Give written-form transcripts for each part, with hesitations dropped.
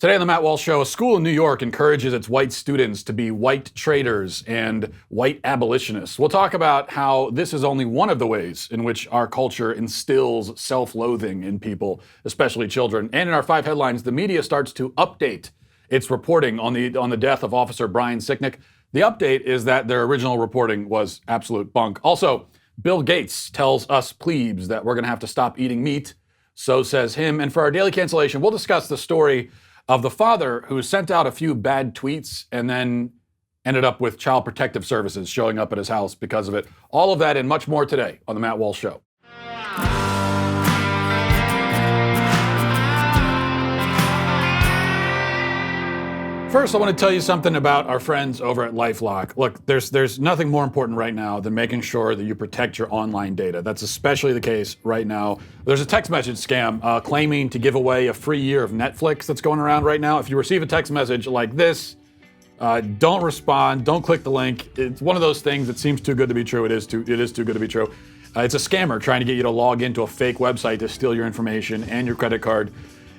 Today on the Matt Walsh Show, a school in New York encourages its white students to be white traitors and white abolitionists. We'll talk about how this is only one of the ways in which our culture instills self-loathing in people, especially children. And in our 5 headlines, the media starts to update its reporting on the death of Officer Brian Sicknick. The update is that their original reporting was absolute bunk. Also, Bill Gates tells us plebes that we're going to have to stop eating meat. So says him. And for our daily cancellation, we'll discuss the story of the father who sent out a few bad tweets and then ended up with Child Protective Services showing up at his house because of it. All of that and much more today on the Matt Walsh Show. First, I want to tell you something about our friends over at LifeLock. Look, there's nothing more important right now than making sure that you protect your online data. That's especially the case right now. There's a text message scam claiming to give away a free year of Netflix that's going around right now. If you receive a text message like this, don't respond, don't click the link. It's one of those things that seems too good to be true. It is too good to be true. It's a scammer trying to get you to log into a fake website to steal your information and your credit card.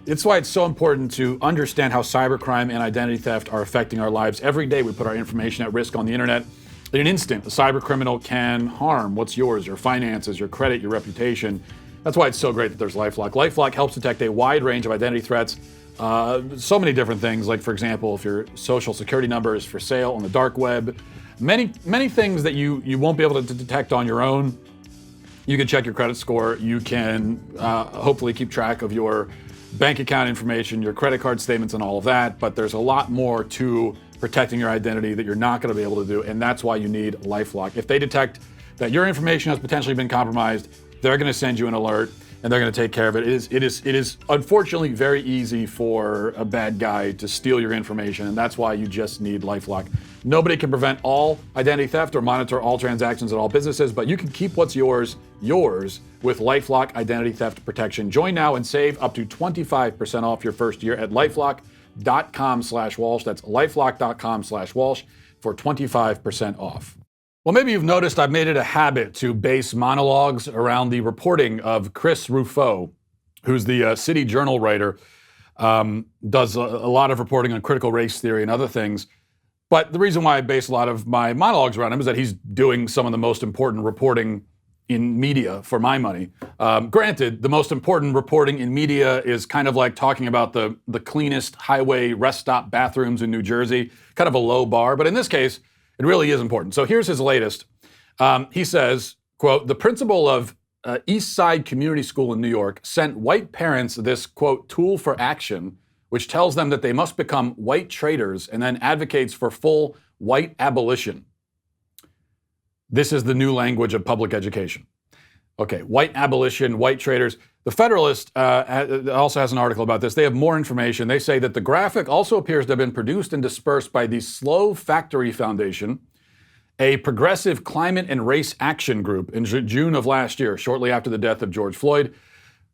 It's why it's so important to understand how cybercrime and identity theft are affecting our lives. Every day we put our information at risk on the internet. In an instant, the cybercriminal can harm what's yours, your finances, your credit, your reputation. That's why it's so great that there's LifeLock. LifeLock helps detect a wide range of identity threats. So many different things, like for example, if your social security number is for sale on the dark web. Many things that you won't be able to detect on your own. You can check your credit score. You can hopefully keep track of your bank account information, your credit card statements, and all of that. But there's a lot more to protecting your identity that you're not going to be able to do, and that's why you need LifeLock. If they detect that your information has potentially been compromised, they're going to send you an alert, and they're going to take care of it. It is unfortunately very easy for a bad guy to steal your information, and that's why you just need LifeLock. Nobody can prevent all identity theft or monitor all transactions at all businesses, but you can keep what's yours with LifeLock Identity Theft Protection. Join now and save up to 25% off your first year at LifeLock.com/Walsh. That's LifeLock.com/Walsh for 25% off. Well, maybe you've noticed I've made it a habit to base monologues around the reporting of Chris Rufo, who's the City Journal writer, does a lot of reporting on critical race theory and other things. But the reason why I base a lot of my monologues around him is that he's doing some of the most important reporting in media for my money. Granted, the most important reporting in media is kind of like talking about the cleanest highway rest stop bathrooms in New Jersey, kind of a low bar. But in this case, it really is important. So here's his latest. He says, quote, the principal of East Side Community School in New York sent white parents this, quote, tool for action, which tells them that they must become white traitors and then advocates for full white abolition. This is the new language of public education. Okay, white abolition, white traitors. The Federalist also has an article about this. They have more information. They say that the graphic also appears to have been produced and dispersed by the Slow Factory Foundation, a progressive climate and race action group in June of last year, shortly after the death of George Floyd.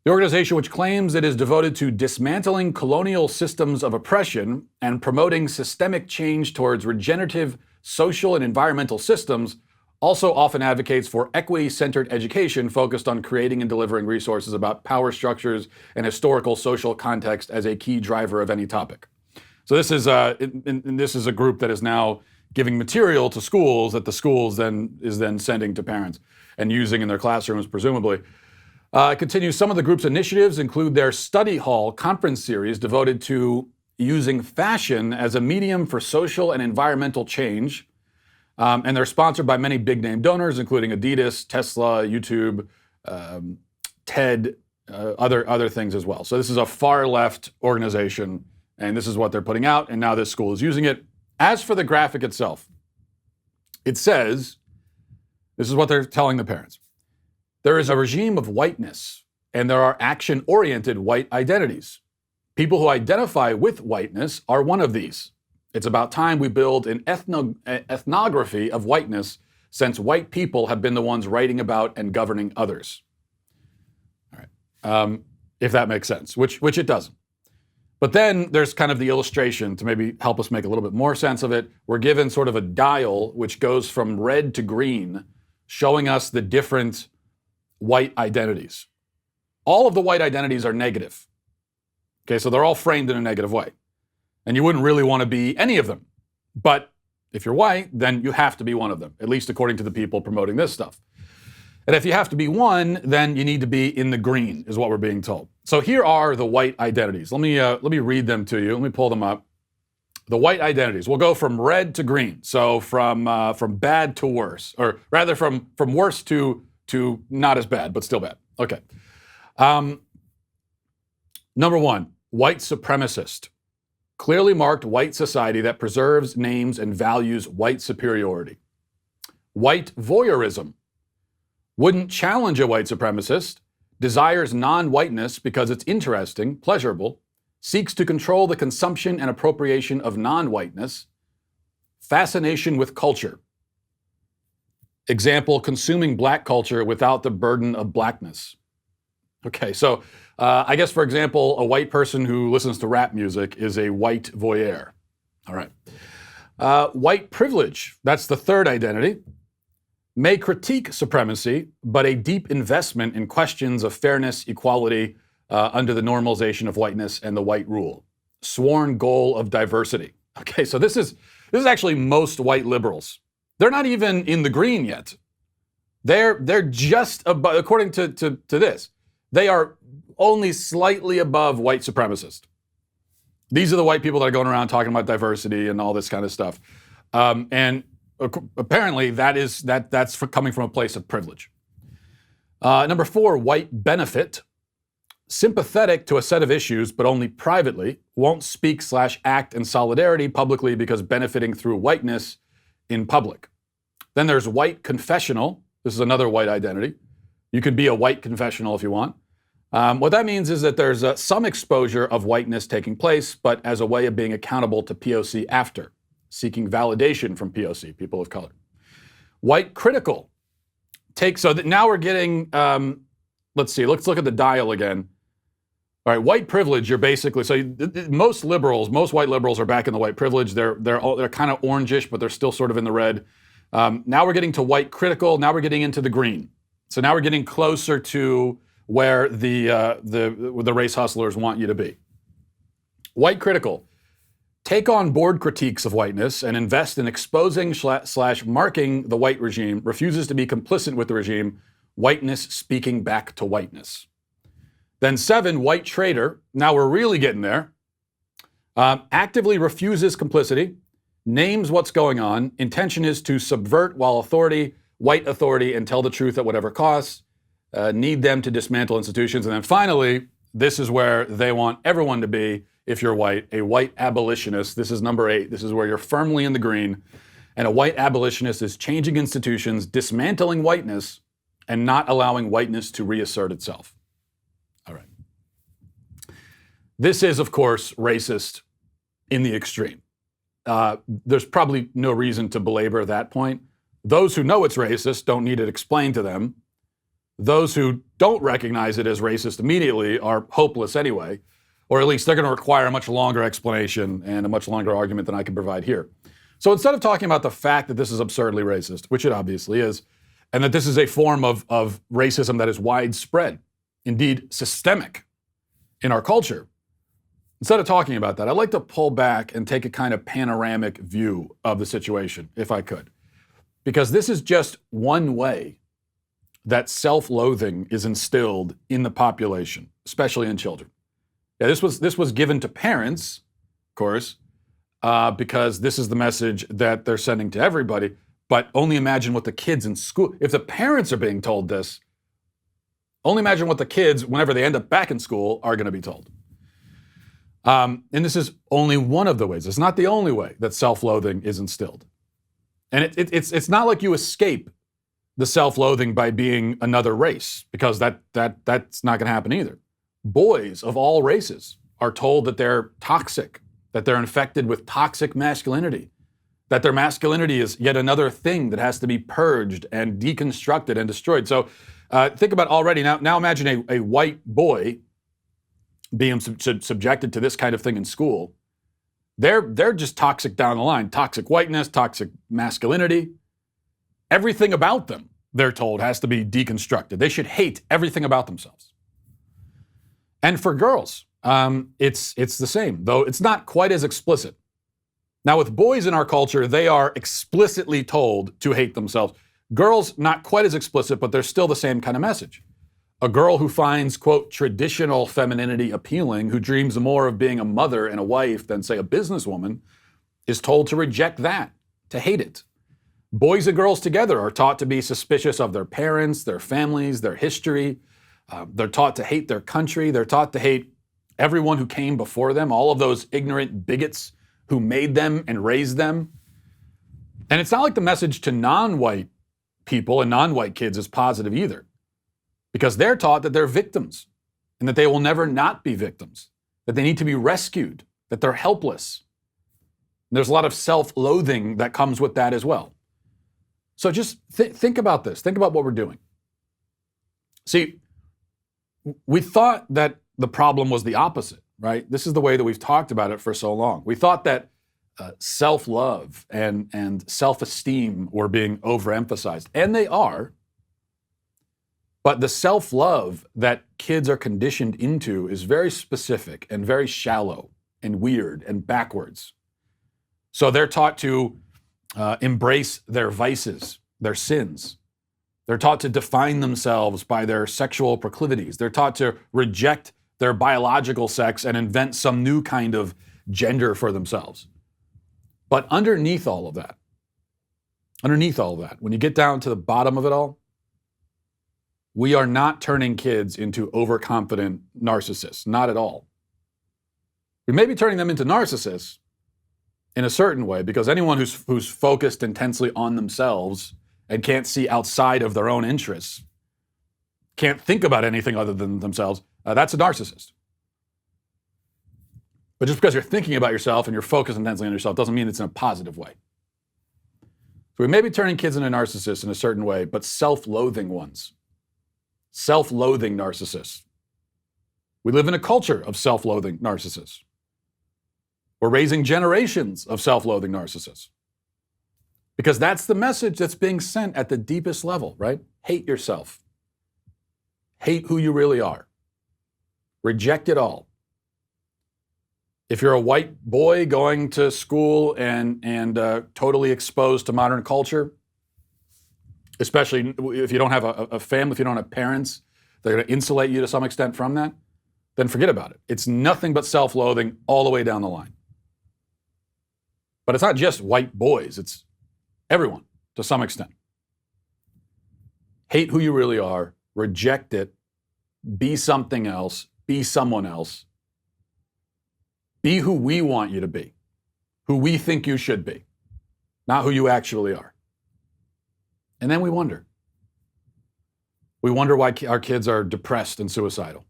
The organization, which claims it is devoted to dismantling colonial systems of oppression and promoting systemic change towards regenerative social and environmental systems, also often advocates for equity-centered education focused on creating and delivering resources about power structures and historical social context as a key driver of any topic. So this is a group that is now giving material to schools that the schools then sending to parents and using in their classrooms, presumably. It continues, some of the group's initiatives include their study hall conference series devoted to using fashion as a medium for social and environmental change. And they're sponsored by many big-name donors, including Adidas, Tesla, YouTube, TED, other things as well. So this is a far-left organization, and this is what they're putting out, and now this school is using it. As for the graphic itself, it says, this is what they're telling the parents. There is a regime of whiteness, and there are action-oriented white identities. People who identify with whiteness are one of these. It's about time we build an ethnography of whiteness, since white people have been the ones writing about and governing others. All right, if that makes sense, which it doesn't. But then there's kind of the illustration to maybe help us make a little bit more sense of it. We're given sort of a dial which goes from red to green, showing us the different white identities. All of the white identities are negative. Okay, so they're all framed in a negative way. And you wouldn't really want to be any of them. But if you're white, then you have to be one of them, at least according to the people promoting this stuff. And if you have to be one, then you need to be in the green, is what we're being told. So here are the white identities. Let me read them to you. Let me pull them up. The white identities. We'll go from red to green. So from bad to worse, or rather from worse to not as bad, but still bad. Okay. Number one, white supremacist. Clearly marked white society that preserves, names, and values white superiority. White voyeurism. Wouldn't challenge a white supremacist, desires non-whiteness because it's interesting, pleasurable, seeks to control the consumption and appropriation of non-whiteness, fascination with culture. Example, consuming black culture without the burden of blackness. Okay, so I guess, for example, a white person who listens to rap music is a white voyeur. All right. White privilege, that's the third identity. May critique supremacy, but a deep investment in questions of fairness, equality, under the normalization of whiteness and the white rule. Sworn goal of diversity. Okay, so this is actually most white liberals. They're not even in the green yet. They're just above, according to this, they are only slightly above white supremacist. These are the white people that are going around talking about diversity and all this kind of stuff. And apparently that's coming from a place of privilege. Number four, white benefit. Sympathetic to a set of issues, but only privately, won't speak/act in solidarity publicly because benefiting through whiteness in public. Then there's white confessional. This is another white identity. You could be a white confessional if you want. What that means is that there's some exposure of whiteness taking place, but as a way of being accountable to POC after, seeking validation from POC, people of color. White critical. So that now we're getting, let's look at the dial again. All right, white privilege, you're basically, most white liberals are back in the white privilege. They're kind of orangish, but they're still sort of in the red. Now we're getting to white critical. Now we're getting into the green. So now we're getting closer to where the race hustlers want you to be. White critical. Take on board critiques of whiteness and invest in exposing / marking the white regime, refuses to be complicit with the regime, whiteness speaking back to whiteness. Then 7, white traitor. Now we're really getting there. Actively refuses complicity, names what's going on. Intention is to subvert white authority, and tell the truth at whatever cost. Need them to dismantle institutions. And then finally, this is where they want everyone to be, if you're white, a white abolitionist. This is number 8. This is where you're firmly in the green. And a white abolitionist is changing institutions, dismantling whiteness, and not allowing whiteness to reassert itself. All right. This is, of course, racist in the extreme. There's probably no reason to belabor that point. Those who know it's racist don't need it explained to them. Those who don't recognize it as racist immediately are hopeless anyway, or at least they're going to require a much longer explanation and a much longer argument than I can provide here. So instead of talking about the fact that this is absurdly racist, which it obviously is, and that this is a form of racism that is widespread, indeed systemic in our culture, instead of talking about that, I'd like to pull back and take a kind of panoramic view of the situation, if I could. Because this is just one way that self-loathing is instilled in the population, especially in children. Yeah, this was given to parents, of course, because this is the message that they're sending to everybody. But only imagine what the kids in school, if the parents are being told this, only imagine what the kids, whenever they end up back in school, are going to be told. And this is only one of the ways. It's not the only way that self-loathing is instilled. And it's not like you escape the self-loathing by being another race, because that's not going to happen either. Boys of all races are told that they're toxic, that they're infected with toxic masculinity, that their masculinity is yet another thing that has to be purged and deconstructed and destroyed. So think about already, now imagine a white boy being subjected to this kind of thing in school. They're just toxic down the line. Toxic whiteness, toxic masculinity. Everything about them, they're told, has to be deconstructed. They should hate everything about themselves. And for girls, it's the same, though it's not quite as explicit. Now, with boys in our culture, they are explicitly told to hate themselves. Girls, not quite as explicit, but they're still the same kind of message. A girl who finds, quote, traditional femininity appealing, who dreams more of being a mother and a wife than, say, a businesswoman, is told to reject that, to hate it. Boys and girls together are taught to be suspicious of their parents, their families, their history. They're taught to hate their country. They're taught to hate everyone who came before them, all of those ignorant bigots who made them and raised them. And it's not like the message to non-white people and non-white kids is positive either, because they're taught that they're victims and that they will never not be victims, that they need to be rescued, that they're helpless. And there's a lot of self-loathing that comes with that as well. So just think about this. Think about what we're doing. See, we thought that the problem was the opposite, right? This is the way that we've talked about it for so long. We thought that self-love and self-esteem were being overemphasized, and they are. But the self-love that kids are conditioned into is very specific and very shallow and weird and backwards. So they're taught to embrace their vices, their sins. They're taught to define themselves by their sexual proclivities. They're taught to reject their biological sex and invent some new kind of gender for themselves. But underneath all of that, when you get down to the bottom of it all, we are not turning kids into overconfident narcissists, not at all. We may be turning them into narcissists in a certain way, because anyone who's focused intensely on themselves and can't see outside of their own interests, can't think about anything other than themselves, that's a narcissist. But just because you're thinking about yourself and you're focused intensely on yourself doesn't mean it's in a positive way. So we may be turning kids into narcissists in a certain way, but self-loathing ones. Self-loathing narcissists. We live in a culture of self-loathing narcissists. We're raising generations of self-loathing narcissists. Because that's the message that's being sent at the deepest level, right? Hate yourself. Hate who you really are. Reject it all. If you're a white boy going to school and totally exposed to modern culture, especially if you don't have a family, if you don't have parents, they're going to insulate you to some extent from that, then forget about it. It's nothing but self-loathing all the way down the line. But it's not just white boys, it's everyone to some extent. Hate who you really are, reject it, be something else, be someone else. Be who we want you to be, who we think you should be, not who you actually are. And then we wonder. We wonder why our kids are depressed and suicidal.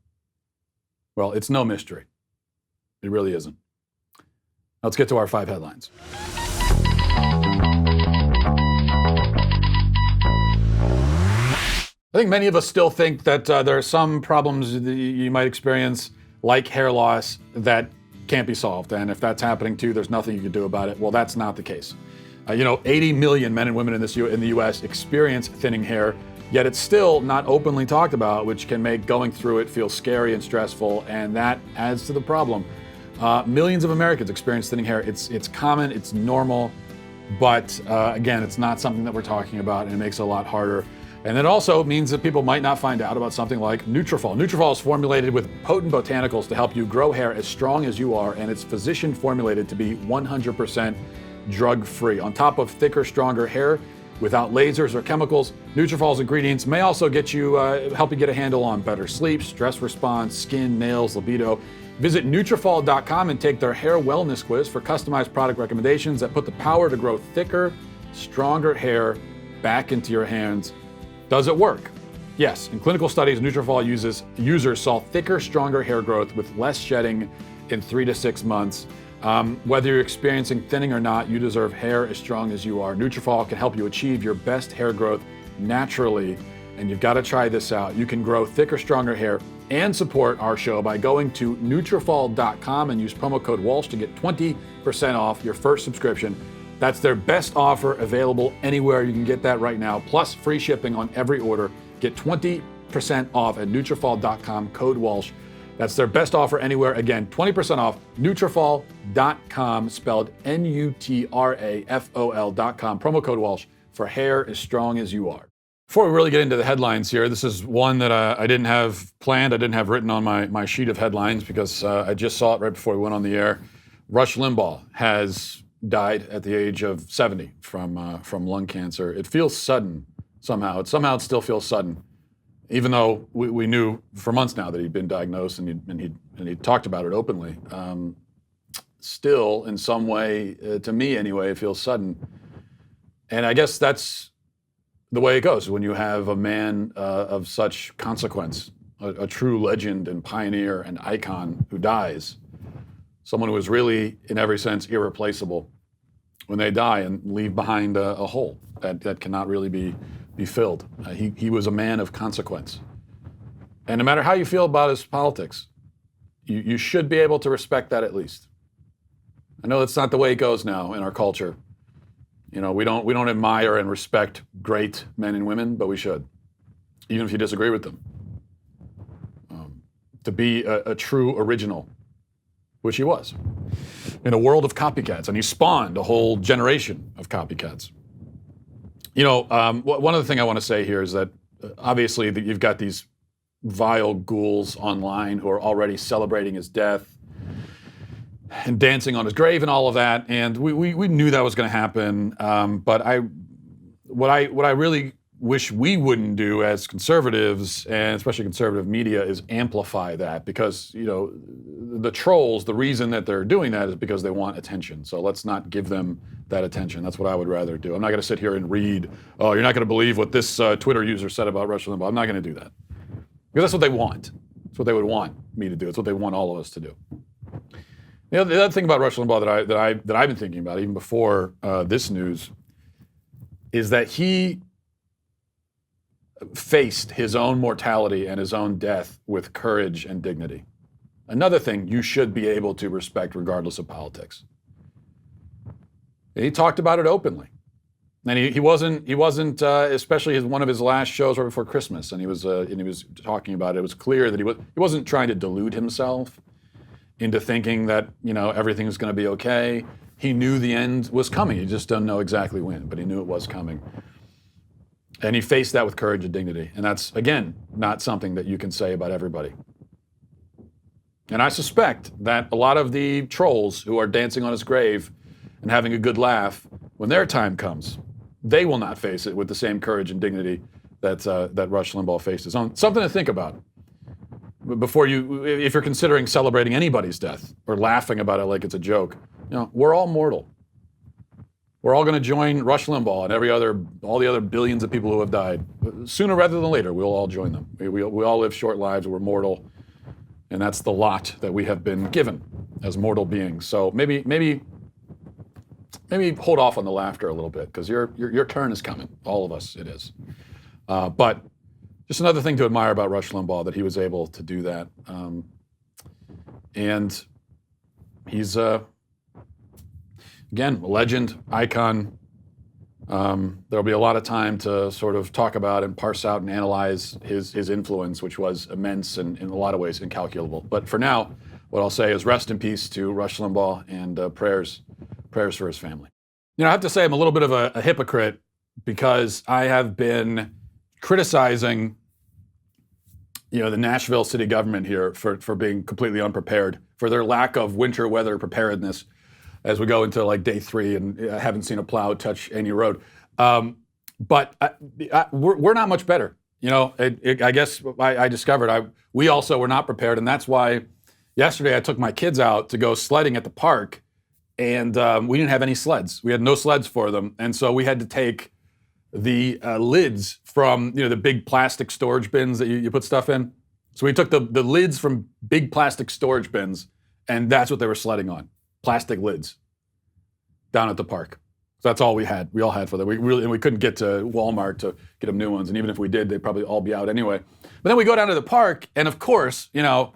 Well, it's no mystery. It really isn't. Let's get to our 5 headlines. I think many of us still think that there are some problems that you might experience, like hair loss, that can't be solved. And if that's happening too, there's nothing you can do about it. Well, that's not the case. 80 million men and women in the U.S. experience thinning hair, yet it's still not openly talked about, which can make going through it feel scary and stressful, and that adds to the problem. Millions of Americans experience thinning hair. It's common, it's normal, but again, it's not something that we're talking about, and it makes it a lot harder. And it also means that people might not find out about something like Nutrafol. Nutrafol is formulated with potent botanicals to help you grow hair as strong as you are, and it's physician formulated to be 100% drug-free. On top of thicker, stronger hair, without lasers or chemicals, Nutrafol's ingredients may also get you, help you get a handle on better sleep, stress response, skin, nails, libido. Visit Nutrafol.com and take their hair wellness quiz for customized product recommendations that put the power to grow thicker, stronger hair back into your hands. Does it work? Yes. In clinical studies, Nutrafol users saw thicker, stronger hair growth with less shedding in 3 to 6 months. Whether you're experiencing thinning or not, you deserve hair as strong as you are. Nutrafol can help you achieve your best hair growth naturally, and you've got to try this out. You can grow thicker, stronger hair and support our show by going to Nutrafol.com and use promo code Walsh to get 20% off your first subscription. That's their best offer available anywhere. You can get that right now, plus free shipping on every order. Get 20% off at Nutrafol.com, code Walsh. That's their best offer anywhere. Again, 20% off, Nutrafol.com, spelled Nutrafol.com. Promo code Walsh for hair as strong as you are. Before we really get into the headlines here, this is one that I didn't have planned. I didn't have written on my sheet of headlines because I just saw it right before we went on the air. Rush Limbaugh has died at the age of 70 from lung cancer. It feels sudden somehow. It still feels sudden, even though we knew for months now that he'd been diagnosed and he talked about it openly. Still, in some way, to me anyway, it feels sudden. And I guess that's the way it goes when you have a man of such consequence, a true legend and pioneer and icon who dies, someone who is really, in every sense, irreplaceable. When they die and leave behind a hole that cannot really be filled. He was a man of consequence. And no matter how you feel about his politics, you should be able to respect that at least. I know that's not the way it goes now in our culture. You know, we don't admire and respect great men and women, but we should, even if you disagree with them. To be a true original, which he was, in a world of copycats, and he spawned a whole generation of copycats. You know, one other thing I want to say here is that obviously you've got these vile ghouls online who are already celebrating his death and dancing on his grave and all of that, and we knew that was going to happen. But what I really wish we wouldn't do as conservatives, and especially conservative media, is amplify that, because you know the trolls. The reason that they're doing that is because they want attention. So let's not give them that attention. That's what I would rather do. I'm not going to sit here and read, oh, you're not going to believe what this Twitter user said about Rush Limbaugh. I'm not going to do that, because that's what they want. That's what they would want me to do. It's what they want all of us to do. You know, the other thing about Rush Limbaugh that I've been thinking about even before this news is that he faced his own mortality and his own death with courage and dignity. Another thing you should be able to respect regardless of politics. And he talked about it openly. And he wasn't especially one of his last shows right before Christmas, and he was talking about it. It was clear that he wasn't trying to delude himself into thinking that, you know, everything was going to be okay. He knew the end was coming. He just doesn't know exactly when, but he knew it was coming. And he faced that with courage and dignity. And that's, again, not something that you can say about everybody. And I suspect that a lot of the trolls who are dancing on his grave and having a good laugh, when their time comes, they will not face it with the same courage and dignity that Rush Limbaugh faced his own. Something to think about before if you're considering celebrating anybody's death or laughing about it like it's a joke. You know, we're all mortal. We're all going to join Rush Limbaugh and all the other billions of people who have died. Sooner rather than later, we'll all join them. We all live short lives. We're mortal, and that's the lot that we have been given as mortal beings. So maybe hold off on the laughter a little bit, because your turn is coming. All of us, it is. But just another thing to admire about Rush Limbaugh, that he was able to do that. And he's, again, a legend, icon. There'll be a lot of time to sort of talk about and parse out and analyze his influence, which was immense and in a lot of ways incalculable. But for now, what I'll say is rest in peace to Rush Limbaugh, and prayers for his family. You know, I have to say I'm a little bit of a hypocrite, because I have been criticizing, you know, the Nashville city government here for being completely unprepared, for their lack of winter weather preparedness as we go into like day 3 and I haven't seen a plow touch any road. But we're not much better. You know, I guess I discovered we also were not prepared, and that's why yesterday I took my kids out to go sledding at the park, and we didn't have any sleds. We had no sleds for them, and so we had to take the lids from, you know, the big plastic storage bins that you put stuff in. So we took the lids from big plastic storage bins, and that's what they were sledding on, plastic lids, down at the park. So that's all we had. We all had for them. We couldn't get to Walmart to get them new ones, and even if we did, they'd probably all be out anyway. But then we go down to the park, and of course, a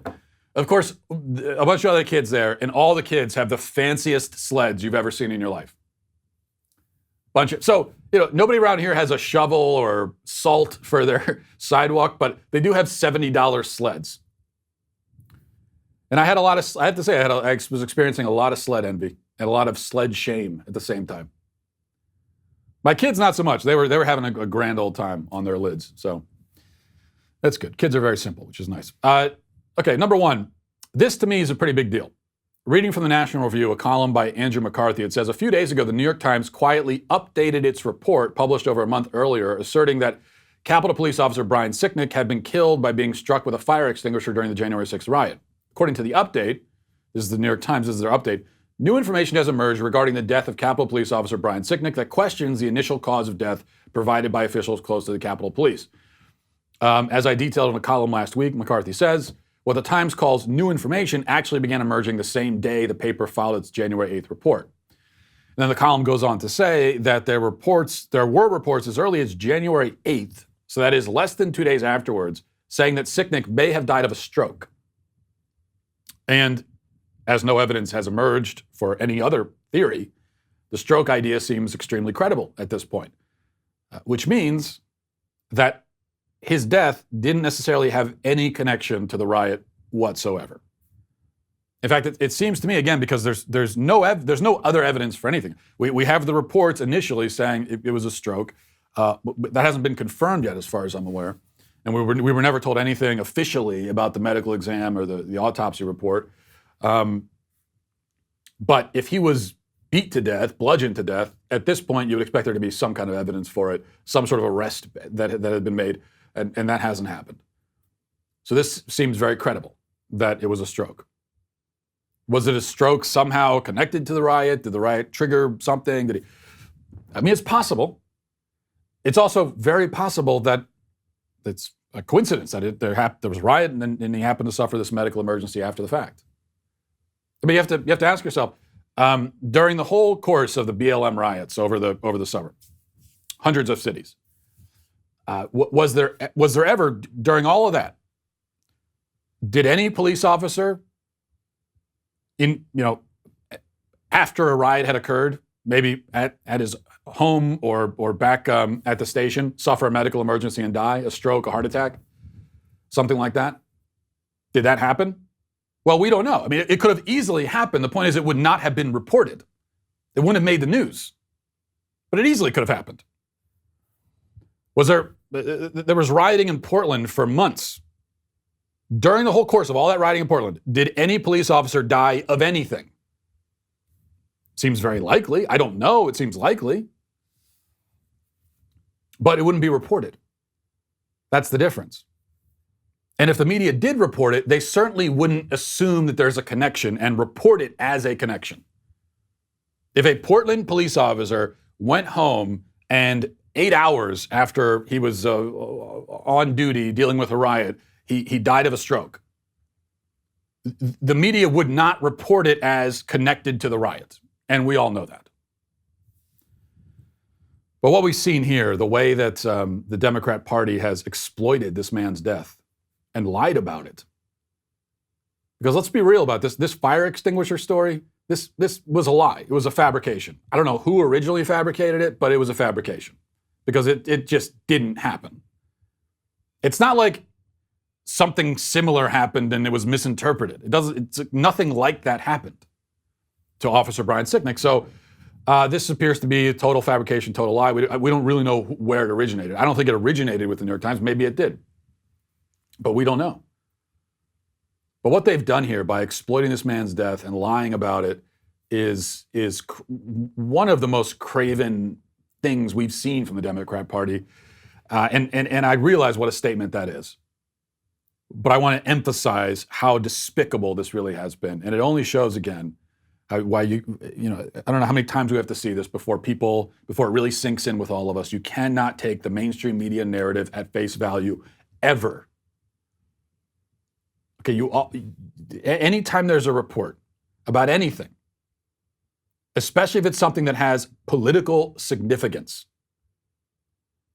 bunch of other kids there, and all the kids have the fanciest sleds you've ever seen in your life. So, you know, nobody around here has a shovel or salt for their sidewalk, but they do have $70 sleds. And I have to say, I was experiencing a lot of Sled envy and a lot of Sled shame at the same time. My kids, not so much. They were having a grand old time on their lids. So that's good. Kids are very simple, which is nice. Okay, number one, this to me is a pretty big deal. Reading from the National Review, a column by Andrew McCarthy, it says, a few days ago, the New York Times quietly updated its report published over a month earlier, asserting that Capitol Police Officer Brian Sicknick had been killed by being struck with a fire extinguisher during the January 6th riot. According to the update, this is the New York Times, this is their update, new information has emerged regarding the death of Capitol Police Officer Brian Sicknick that questions the initial cause of death provided by officials close to the Capitol Police. As I detailed in a column last week, McCarthy says, what the Times calls new information actually began emerging the same day the paper filed its January 8th report. And then the column goes on to say that there were reports as early as January 8th, so that is less than 2 days afterwards, saying that Sicknick may have died of a stroke. And as no evidence has emerged for any other theory, the stroke idea seems extremely credible at this point, which means that his death didn't necessarily have any connection to the riot whatsoever. In fact, it seems to me, again, because there's no other evidence for anything. We have the reports initially saying it was a stroke. But that hasn't been confirmed yet, as far as I'm aware. And we were never told anything officially about the medical exam or the autopsy report. But if he was beat to death, bludgeoned to death, at this point you would expect there to be some kind of evidence for it, some sort of arrest that had been made, and that hasn't happened. So this seems very credible that it was a stroke. Was it a stroke somehow connected to the riot? Did the riot trigger something? I mean, it's possible. It's also very possible that it's a coincidence that there was a riot and he happened to suffer this medical emergency after the fact. I mean, you have to ask yourself, during the whole course of the BLM riots over the summer, hundreds of cities, was there ever, during all of that, did any police officer after a riot had occurred, maybe at his home or back at the station, suffer a medical emergency and die, a stroke, a heart attack, something like that? Did that happen? Well, we don't know. I mean, it could have easily happened. The point is it would not have been reported. It wouldn't have made the news. But it easily could have happened. There was rioting in Portland for months. During the whole course of all that rioting in Portland, did any police officer die of anything? Seems very likely. I don't know. It seems likely. But it wouldn't be reported. That's the difference. And if the media did report it, they certainly wouldn't assume that there's a connection and report it as a connection. If a Portland police officer went home and 8 hours after he was on duty dealing with a riot, he died of a stroke, the media would not report it as connected to the riot. And we all know that. But what we've seen here, the way that the Democrat Party has exploited this man's death and lied about it. Because let's be real about this fire extinguisher story, this was a lie. It was a fabrication. I don't know who originally fabricated it, but it was a fabrication. Because it just didn't happen. It's not like something similar happened and it was misinterpreted. Nothing like that happened to Officer Brian Sicknick. So this appears to be a total fabrication, total lie. We don't really know where it originated. I don't think it originated with the New York Times. Maybe it did. But we don't know. But what they've done here by exploiting this man's death and lying about it is one of the most craven things we've seen from the Democrat Party. And I realize what a statement that is. But I want to emphasize how despicable this really has been. And it only shows, again, why I don't know how many times we have to see this before it really sinks in with all of us. You cannot take the mainstream media narrative at face value, ever. Okay, anytime there's a report about anything, especially if it's something that has political significance,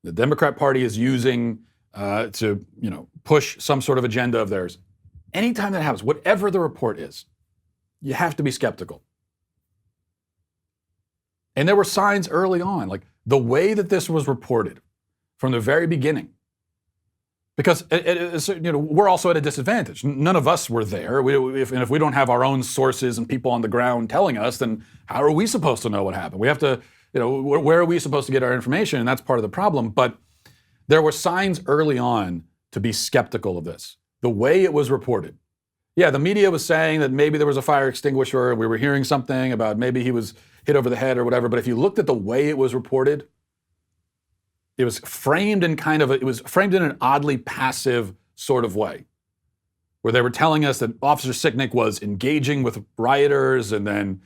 the Democrat Party is using to push some sort of agenda of theirs. Anytime that happens, whatever the report is, you have to be skeptical. And there were signs early on, like the way that this was reported from the very beginning, Because we're also at a disadvantage. None of us were there. If we don't have our own sources and people on the ground telling us, then how are we supposed to know what happened? We have to, where are we supposed to get our information? And that's part of the problem. But there were signs early on to be skeptical of this. The way it was reported. Yeah, the media was saying that maybe there was a fire extinguisher. We were hearing something about maybe he was hit over the head or whatever. But if you looked at the way it was reported, it was framed in an oddly passive sort of way, where they were telling us that Officer Sicknick was engaging with rioters and then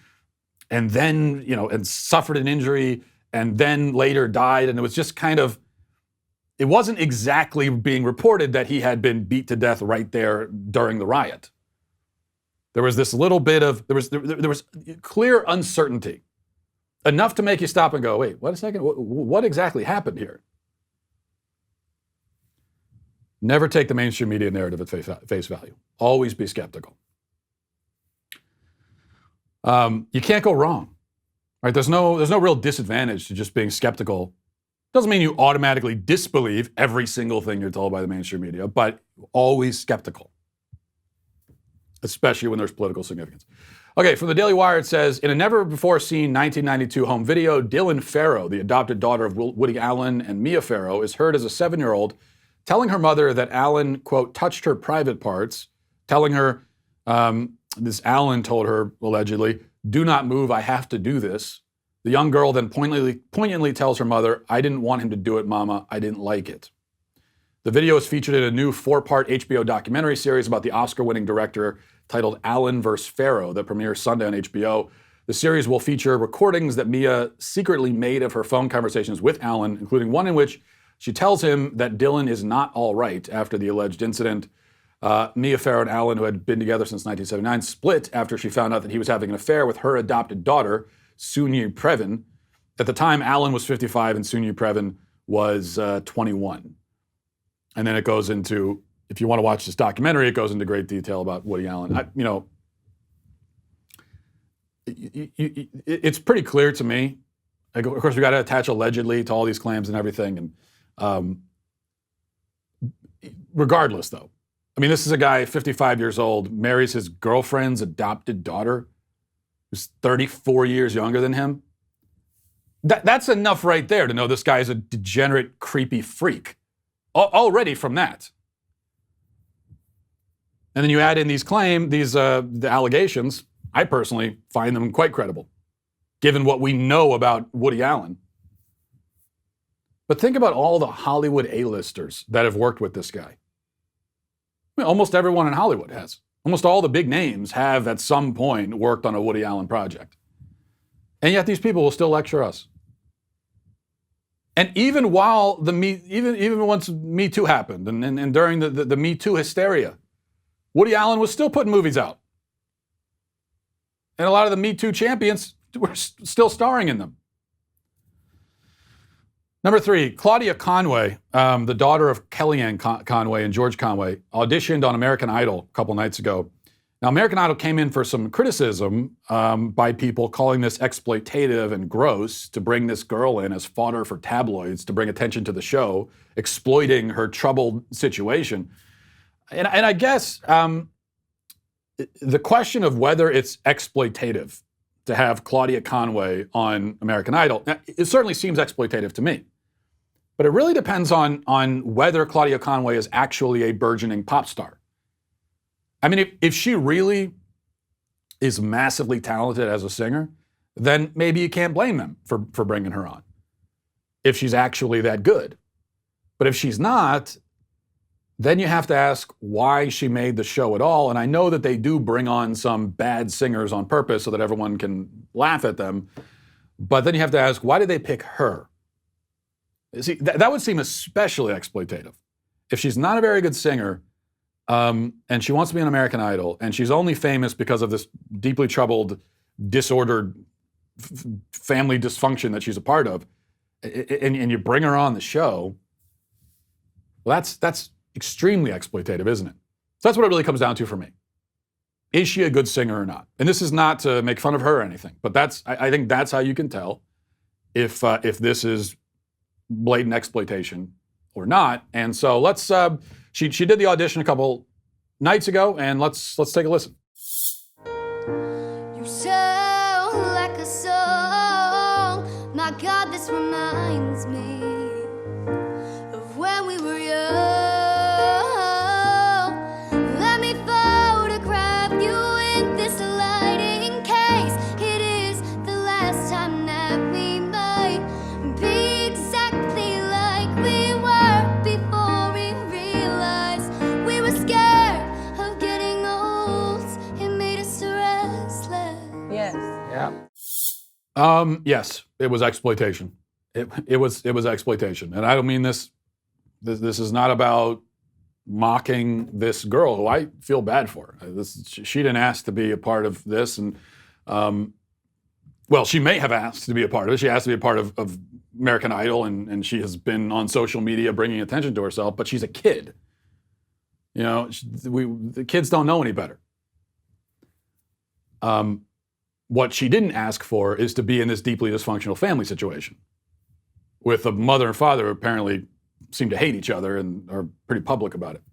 suffered an injury and then later died. And it was just it wasn't exactly being reported that he had been beat to death right there during the riot. There was this little bit of, there was clear uncertainty. Enough to make you stop and go, wait, wait a second, what exactly happened here? Never take the mainstream media narrative at face value. Always be skeptical. You can't go wrong, right? There's no real disadvantage to just being skeptical. Doesn't mean you automatically disbelieve every single thing you're told by the mainstream media, but always skeptical, especially when there's political significance. Okay, from the Daily Wire, it says, in a never-before-seen 1992 home video, Dylan Farrow, the adopted daughter of Woody Allen and Mia Farrow, is heard as a 7-year-old telling her mother that Allen, quote, touched her private parts, telling her, this Allen told her, allegedly, do not move, I have to do this. The young girl then poignantly tells her mother, I didn't want him to do it, Mama, I didn't like it. The video is featured in a new 4-part HBO documentary series about the Oscar-winning director titled Allen vs. Farrow that premieres Sunday on HBO. The series will feature recordings that Mia secretly made of her phone conversations with Allen, including one in which she tells him that Dylan is not all right after the alleged incident. Mia Farrow and Allen, who had been together since 1979, split after she found out that he was having an affair with her adopted daughter, Sunyi Previn. At the time, Allen was 55 and Sunyi Previn was 21. And then it goes into, if you want to watch this documentary, it goes into great detail about Woody Allen. It's pretty clear to me. Of course, we got to attach allegedly to all these claims and everything. And regardless, though, I mean, this is a guy, 55 years old, marries his girlfriend's adopted daughter, who's 34 years younger than him. That's enough right there to know this guy is a degenerate, creepy freak. Already from that. And then you add in the allegations. I personally find them quite credible, given what we know about Woody Allen. But think about all the Hollywood A-listers that have worked with this guy. I mean, almost everyone in Hollywood has. Almost all the big names have at some point worked on a Woody Allen project. And yet these people will still lecture us. And even while even once Me Too happened and during the Me Too hysteria, Woody Allen was still putting movies out. And a lot of the Me Too champions were still starring in them. Number 3, Claudia Conway, the daughter of Kellyanne Conway and George Conway, auditioned on American Idol a couple nights ago. Now, American Idol came in for some criticism by people calling this exploitative and gross to bring this girl in as fodder for tabloids to bring attention to the show, exploiting her troubled situation. And I guess the question of whether it's exploitative to have Claudia Conway on American Idol, it certainly seems exploitative to me. But it really depends on whether Claudia Conway is actually a burgeoning pop star. I mean, if she really is massively talented as a singer, then maybe you can't blame them for bringing her on, if she's actually that good. But if she's not, then you have to ask why she made the show at all. And I know that they do bring on some bad singers on purpose so that everyone can laugh at them. But then you have to ask, why did they pick her? See, that would seem especially exploitative. If she's not a very good singer, and she wants to be on American Idol, and she's only famous because of this deeply troubled, disordered family dysfunction that she's a part of, and you bring her on the show, well, that's extremely exploitative, isn't it? So that's what it really comes down to for me. Is she a good singer or not? And this is not to make fun of her or anything, but I think that's how you can tell if this is blatant exploitation or not. And so let's She did the audition a couple nights ago, and let's take a listen. You sound like a song. My God, this reminds me of when we were young. Let me photograph you in this light in case it is the last time that we might be exactly like we were before we realized we were scared of getting old. It made us restless. Yes. Yeah. Yes, it was exploitation. It was exploitation, and I don't mean this. This is not about mocking this girl who I feel bad for. She didn't ask to be a part of this, and well, she may have asked to be a part of it. She asked to be a part of American Idol, and she has been on social media bringing attention to herself. But she's a kid. You know, the kids don't know any better. What she didn't ask for is to be in this deeply dysfunctional family situation with a mother and father who apparently seem to hate each other and are pretty public about it.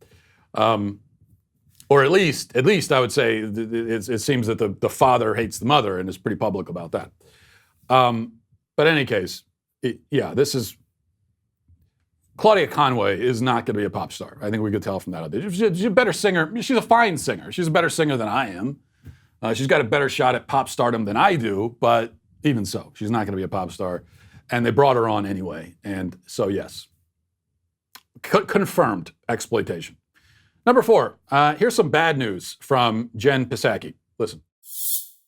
Or at least I would say it seems that the father hates the mother and is pretty public about that. But in any case, this is Claudia Conway is not going to be a pop star. I think we could tell from that audition. She's a better singer. She's a fine singer. She's a better singer than I am. She's got a better shot at pop stardom than I do, but even so, she's not going to be a pop star. And they brought her on anyway. And so, yes, confirmed exploitation. Number 4, here's some bad news from Jen Psaki. Listen.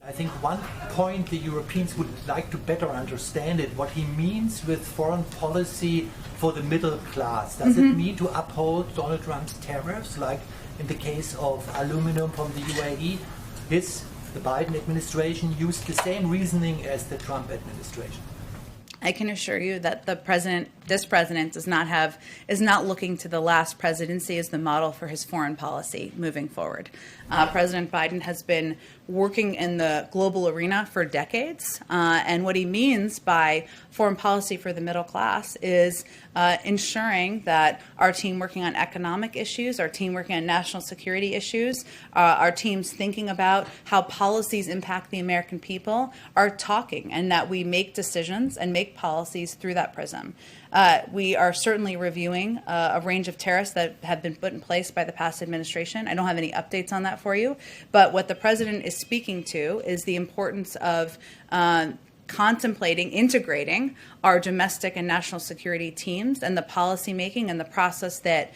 I think one point the Europeans would like to better understand it, what he means with foreign policy for the middle class. Does it mean to uphold Donald Trump's tariffs, like in the case of aluminum from the UAE? The Biden administration used the same reasoning as the Trump administration. I can assure you that this president is not looking to the last presidency as the model for his foreign policy moving forward. President Biden has been working in the global arena for decades, and what he means by foreign policy for the middle class is ensuring that our team working on economic issues, our team working on national security issues, our teams thinking about how policies impact the American people are talking, and that we make decisions and make policies through that prism. We are certainly reviewing a range of tariffs that have been put in place by the past administration. I don't have any updates on that for you, but what the president is speaking to is the importance of contemplating, integrating our domestic and national security teams and the policy making and the process that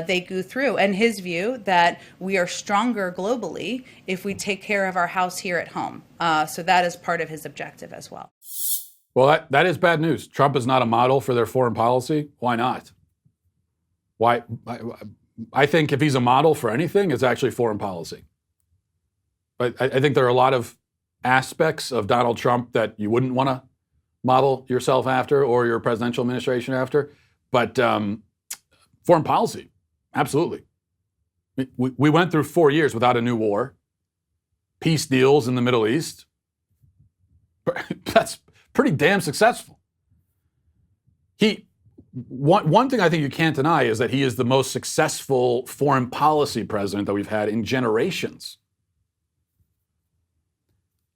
they go through. And his view that we are stronger globally if we take care of our house here at home. So that is part of his objective as well. Well, that is bad news. Trump is not a model for their foreign policy. Why not? Why? I think if he's a model for anything, it's actually foreign policy. But I think there are a lot of aspects of Donald Trump that you wouldn't want to model yourself after or your presidential administration after. But foreign policy, absolutely. We went through 4 years without a new war, peace deals in the Middle East. That's pretty damn successful. One thing I think you can't deny is that he is the most successful foreign policy president that we've had in generations.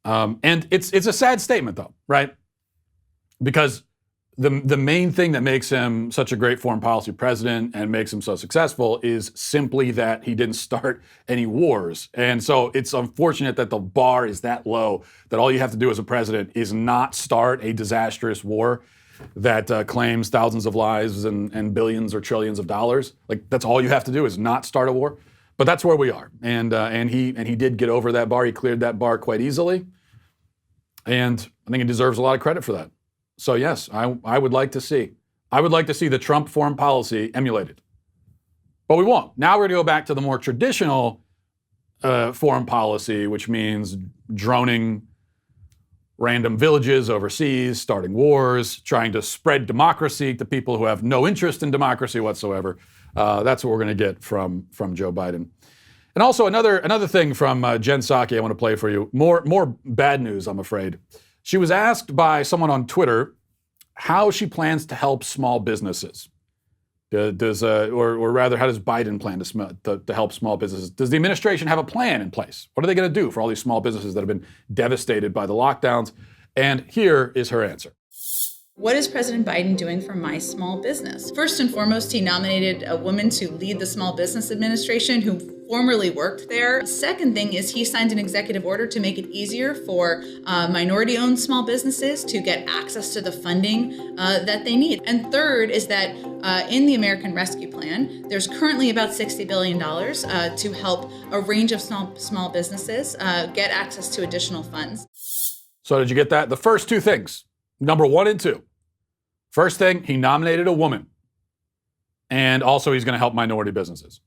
And it's a sad statement, though, right? Because the main thing that makes him such a great foreign policy president and makes him so successful is simply that he didn't start any wars. And so it's unfortunate that the bar is that low, that all you have to do as a president is not start a disastrous war that claims thousands of lives and billions or trillions of dollars. Like, that's all you have to do is not start a war. But that's where we are. And he did get over that bar. He cleared that bar quite easily. And I think he deserves a lot of credit for that. So yes, I would like to see the Trump foreign policy emulated. But we won't. Now we're going to go back to the more traditional foreign policy, which means droning random villages overseas, starting wars, trying to spread democracy to people who have no interest in democracy whatsoever. That's what we're going to get from Joe Biden. And also another thing from Jen Psaki I want to play for you. More bad news, I'm afraid. She was asked by someone on Twitter how she plans to help small businesses. Or rather, how does Biden plan to help small businesses? Does the administration have a plan in place? What are they going to do for all these small businesses that have been devastated by the lockdowns? And here is her answer. What is President Biden doing for my small business? First and foremost, he nominated a woman to lead the Small Business Administration who formerly worked there. Second thing is he signed an executive order to make it easier for minority-owned small businesses to get access to the funding that they need. And third is that in the American Rescue Plan, there's currently about $60 billion to help a range of small businesses get access to additional funds. So did you get that? The first two things. Number 1 and 2. First thing, he nominated a woman. And also he's going to help minority businesses.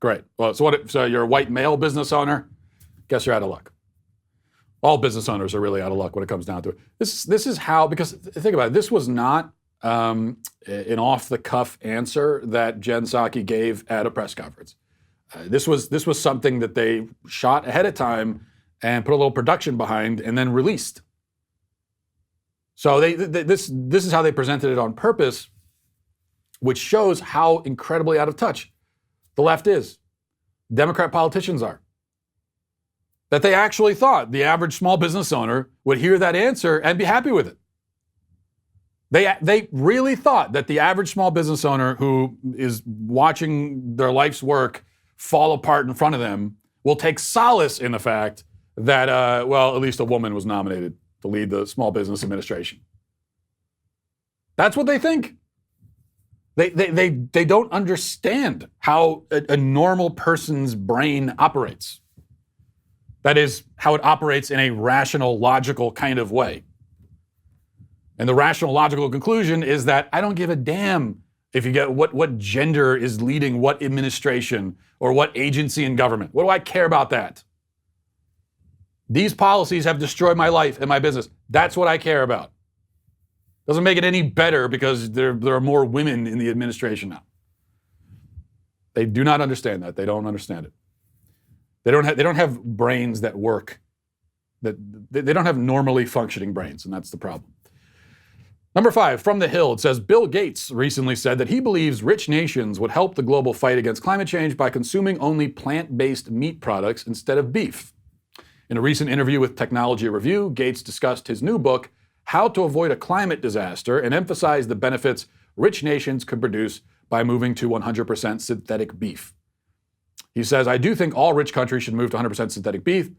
Great. Well, so you're a white male business owner? Guess you're out of luck. All business owners are really out of luck when it comes down to it. This is how, because think about it, this was not an off-the-cuff answer that Jen Psaki gave at a press conference. This was something that they shot ahead of time and put a little production behind and then released. So this is how they presented it on purpose, which shows how incredibly out of touch the left is. Democrat politicians are. That they actually thought the average small business owner would hear that answer and be happy with it. They really thought that the average small business owner who is watching their life's work fall apart in front of them will take solace in the fact that, at least a woman was nominated to lead the Small Business Administration. That's what they think. They don't understand how a normal person's brain operates. That is, how it operates in a rational, logical kind of way. And the rational, logical conclusion is that I don't give a damn if you get what gender is leading what administration or what agency in government. What do I care about that? These policies have destroyed my life and my business. That's what I care about. Doesn't make it any better because there are more women in the administration now. They do not understand that. They don't understand it. They don't have brains that work. They don't have normally functioning brains, and that's the problem. Number 5, from the Hill, it says, Bill Gates recently said that he believes rich nations would help the global fight against climate change by consuming only plant-based meat products instead of beef. In a recent interview with Technology Review, Gates discussed his new book, How to Avoid a Climate Disaster, and emphasized the benefits rich nations could produce by moving to 100% synthetic beef. He says, I do think all rich countries should move to 100% synthetic beef.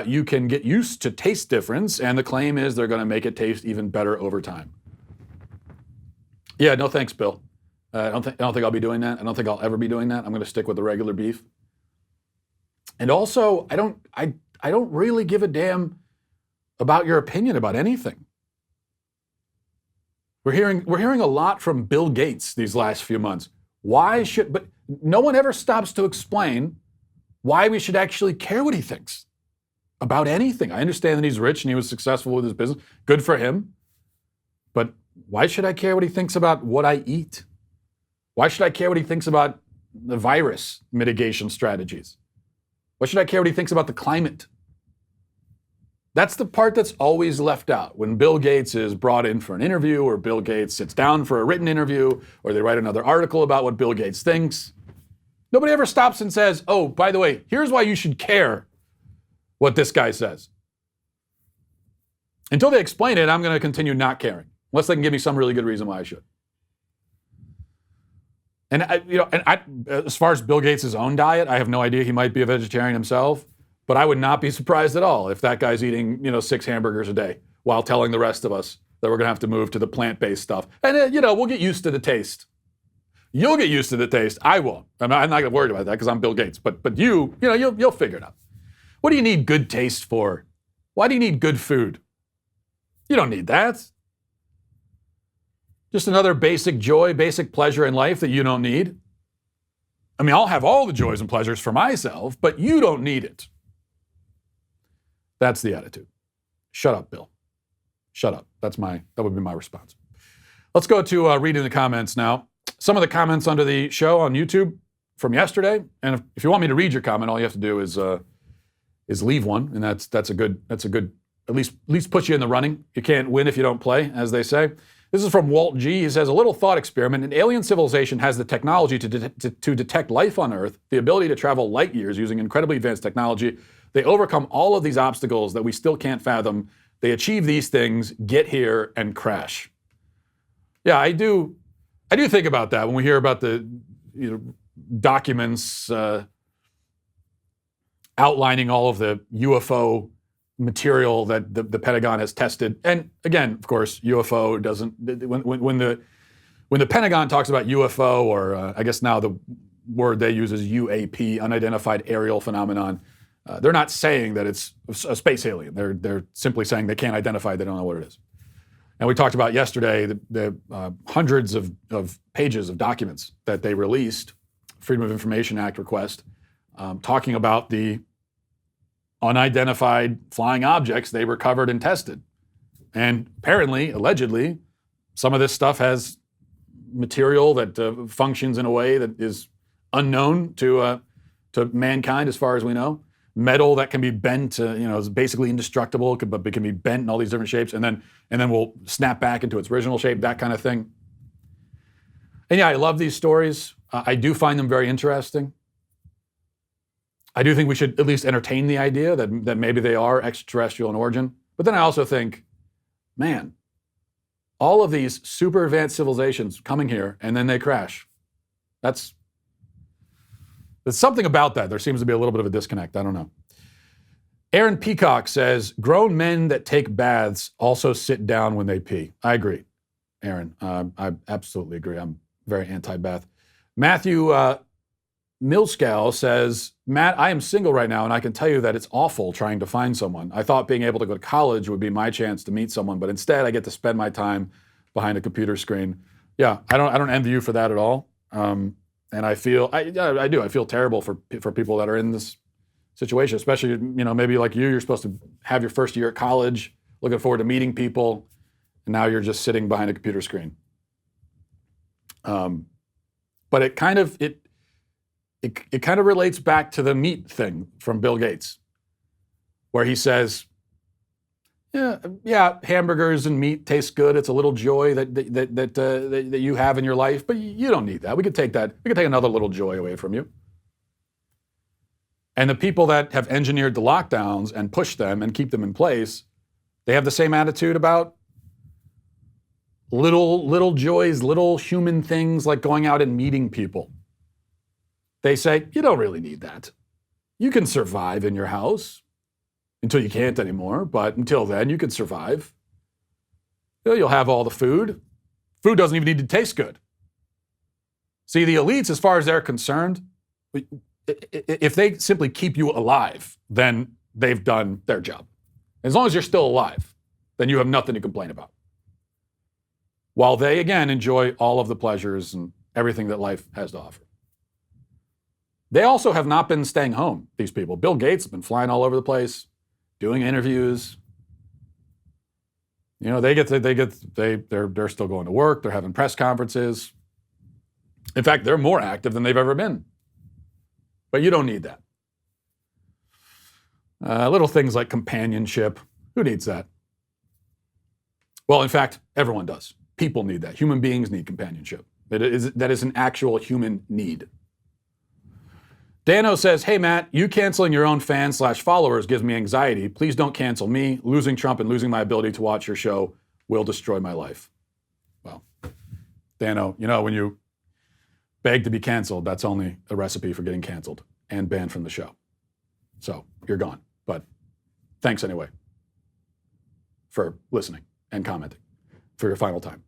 You can get used to taste difference, and the claim is they're going to make it taste even better over time. Yeah, no thanks, Bill. I don't think I'll be doing that. I don't think I'll ever be doing that. I'm going to stick with the regular beef. And also, I don't really give a damn about your opinion about anything. We're hearing a lot from Bill Gates these last few months. But no one ever stops to explain why we should actually care what he thinks about anything. I understand that he's rich and he was successful with his business. Good for him. But why should I care what he thinks about what I eat? Why should I care what he thinks about the virus mitigation strategies? Why should I care what he thinks about the climate? That's the part that's always left out. When Bill Gates is brought in for an interview, or Bill Gates sits down for a written interview, or they write another article about what Bill Gates thinks, nobody ever stops and says, oh, by the way, here's why you should care what this guy says. Until they explain it, I'm going to continue not caring, unless they can give me some really good reason why I should. And as far as Bill Gates' own diet, I have no idea. He might be a vegetarian himself. But I would not be surprised at all if that guy's eating, 6 hamburgers a day while telling the rest of us that we're going to have to move to the plant-based stuff. And, we'll get used to the taste. You'll get used to the taste. I won't. I'm not going to worry about that because I'm Bill Gates. But you'll figure it out. What do you need good taste for? Why do you need good food? You don't need that. Just another basic joy, basic pleasure in life that you don't need. I mean, I'll have all the joys and pleasures for myself, but you don't need it. That's the attitude. Shut up, Bill. Shut up. That would be my response. Let's go to reading the comments now. Some of the comments under the show on YouTube from yesterday. And if you want me to read your comment, all you have to do is leave one, and that's a good at least puts you in the running. You can't win if you don't play, as they say. This is from Walt G. He says, a little thought experiment. An alien civilization has the technology to detect life on Earth, the ability to travel light years using incredibly advanced technology. They overcome all of these obstacles that we still can't fathom. They achieve these things, get here, and crash. Yeah, I do think about that when we hear about the documents outlining all of the UFO material that the Pentagon has tested. And again, of course, UFO doesn't, when the Pentagon talks about UFO, or I guess now the word they use is UAP, unidentified aerial phenomenon, they're not saying that it's a space alien. They're simply saying they can't identify it, they don't know what it is. And we talked about yesterday the hundreds of pages of documents that they released, Freedom of Information Act request, talking about the unidentified flying objects they recovered and tested. And apparently, allegedly, some of this stuff has material that functions in a way that is unknown to mankind as far as we know. Metal that can be bent, is basically indestructible, but it can be bent in all these different shapes, and then will snap back into its original shape, that kind of thing. And yeah, I love these stories. I do find them very interesting. I do think we should at least entertain the idea that maybe they are extraterrestrial in origin. But then I also think, man, all of these super advanced civilizations coming here and then they crash. There's something about that. There seems to be a little bit of a disconnect. I don't know. Aaron Peacock says, grown men that take baths also sit down when they pee. I agree, Aaron. I absolutely agree. I'm very anti-bath. Matthew Milscal says, Matt, I am single right now, and I can tell you that it's awful trying to find someone. I thought being able to go to college would be my chance to meet someone, but instead I get to spend my time behind a computer screen. Yeah, I don't envy you for that at all. And I feel, I do. I feel terrible for people that are in this situation, especially, maybe like you're supposed to have your first year at college, looking forward to meeting people, and now you're just sitting behind a computer screen. But it kind of relates back to the meat thing from Bill Gates, where he says, yeah, hamburgers and meat taste good. It's a little joy that you have in your life, but you don't need that. We could take another little joy away from you. And the people that have engineered the lockdowns and push them and keep them in place, they have the same attitude about little joys, little human things like going out and meeting people. They say, you don't really need that. You can survive in your house until you can't anymore, but until then, you can survive. You'll have all the food. Food doesn't even need to taste good. See, the elites, as far as they're concerned, if they simply keep you alive, then they've done their job. As long as you're still alive, then you have nothing to complain about. While they, again, enjoy all of the pleasures and everything that life has to offer. They also have not been staying home, these people. Bill Gates has been flying all over the place, doing interviews. They're still going to work. They're having press conferences. In fact, they're more active than they've ever been. But you don't need that. Little things like companionship. Who needs that? Well, in fact, everyone does. People need that. Human beings need companionship. That is an actual human need. Dano says, hey, Matt, you canceling your own fans/followers gives me anxiety. Please don't cancel me. Losing Trump and losing my ability to watch your show will destroy my life. Well, Dano, when you beg to be canceled, that's only a recipe for getting canceled and banned from the show. So you're gone. But thanks anyway for listening and commenting for your final time.